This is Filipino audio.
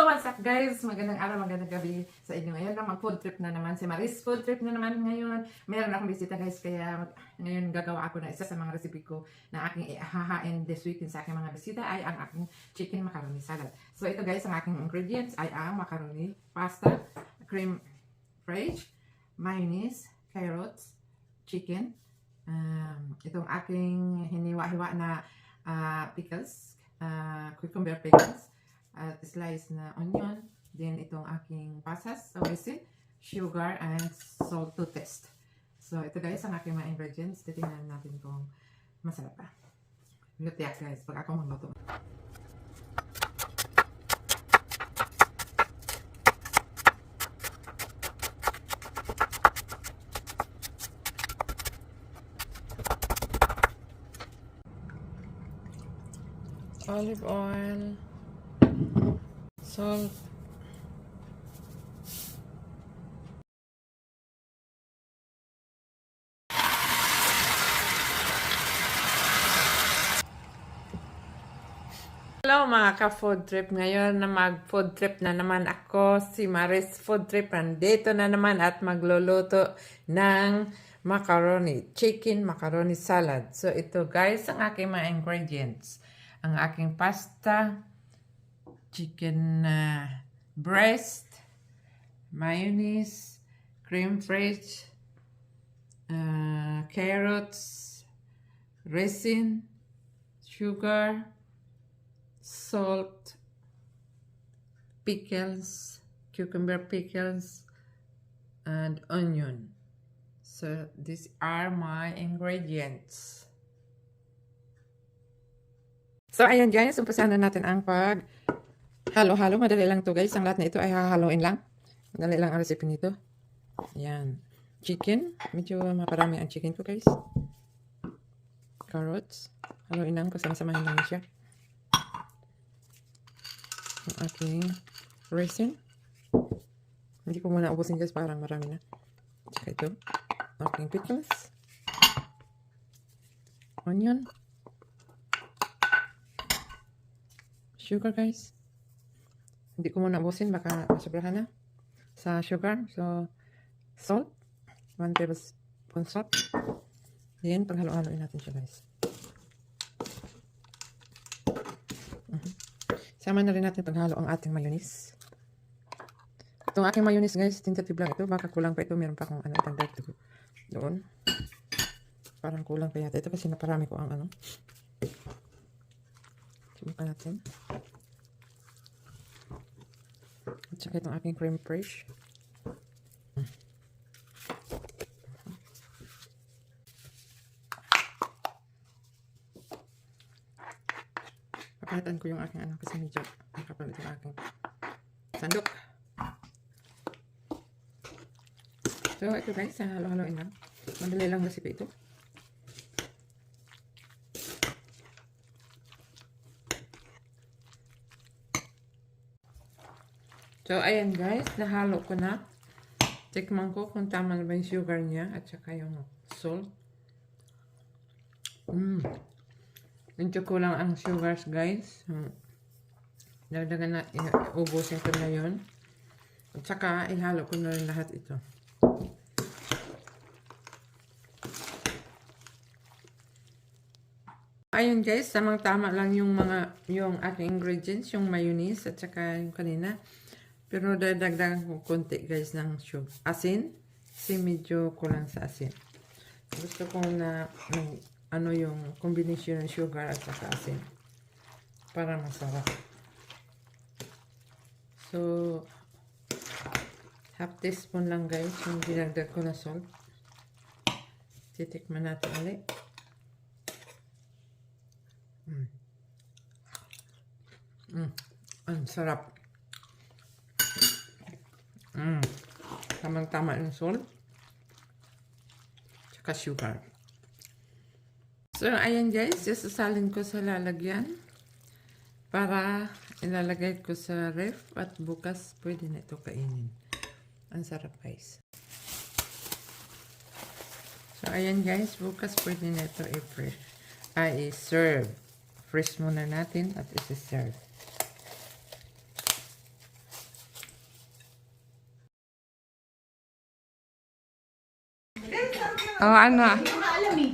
What's up guys? Magandang araw, magandang gabi sa inyo. Ngayon lang mag-food trip na naman. Si Maris food trip na naman ngayon. Meron akong bisita guys, kaya ngayon gagawa ako na isa sa mga recipe ko na aking ihahain this weekend sa aking mga bisita ay ang aking chicken macaroni salad. So ito guys, ang aking ingredients ay ang macaroni, pasta, cream fraiche, mayonnaise, carrots, chicken, itong aking hiniwa-hiwa na pickles, cucumber pickles, at slice na onion, then itong aking pasas, resin, sugar, and salt to taste. So ito guys ang aking mga ingredients. Titingnan natin kung masarap pa. Lutiak guys, pag ako magluto. Olive oil, salt, hello mga ka-food trip. Ngayon na mag-food trip na naman ako, si Maris Food Trip. Nandito na naman at magluluto ng macaroni, chicken macaroni salad. So ito guys ang aking mga ingredients. Ang aking pasta, chicken breast, mayonnaise, cream fraiche, carrots, resin, sugar, salt, pickles, cucumber pickles, and onion. So these are my ingredients. So ayan guys, umpisahan na natin ang pag halo-halo. Madali lang to guys. Ang lahat na ito ay hahaluin lang. Madali lang ang recipe nito. Ayan. Chicken. Medyo maparami ang chicken ko guys. Carrots. Haluin lang. Kasama-samahin lang siya. Ang aking resin. Hindi ko muna ubusin guys. Parang marami na. Tsaka ito. Aking pickles. Onion. Sugar guys. Hindi ko muna ubusin. Baka masobrahan na sa sugar. So, salt. 1 tablespoon salt. Then, paghalo-haloin natin siya guys. Sama na rin natin paghalo ang ating mayonnaise. Itong aking mayonnaise guys, tentative lang ito. Baka kulang pa ito. Meron pa akong itagdag doon. Parang kulang pa yata ito kasi naparami ko ang Subukan natin. At saka itong aking cream fraiche. Papalitan ko yung aking kasi medyo nakapal itong aking sandok. So ito guys, halo-haloin lang. Madali lang recipe ito. So, ayan guys, nahalo ko na. Tikman ko kung tama na ba yung sugar niya at saka yung salt. Medyo kulang ang sugars guys. Dagdagan na, ubusin ko na yun. At saka, ihalo ko na rin lahat ito. Ayun guys, tamang-tama lang yung aking ingredients, yung mayonnaise at saka yung kanina. Pero dadagdagan ko konti guys ng sugar. Asin. Kasi medyo kulang sa asin. Gusto ko na yung combination ng sugar at saka asin. Para masarap. So, half teaspoon lang guys yung dinagdag ko na salt. Titikman natin ulit. Ang sarap. Tamang-tama yung salt. Tsaka sugar. So, ayan guys. Sasalin ko sa lalagyan. Para ilalagay ko sa ref. At bukas pwede na ito kainin. Ang sarap guys. So, ayan guys. Bukas pwede na ito i-serve. Fresh muna natin at i-serve. Oh, ano? Hindi ko na alam eh.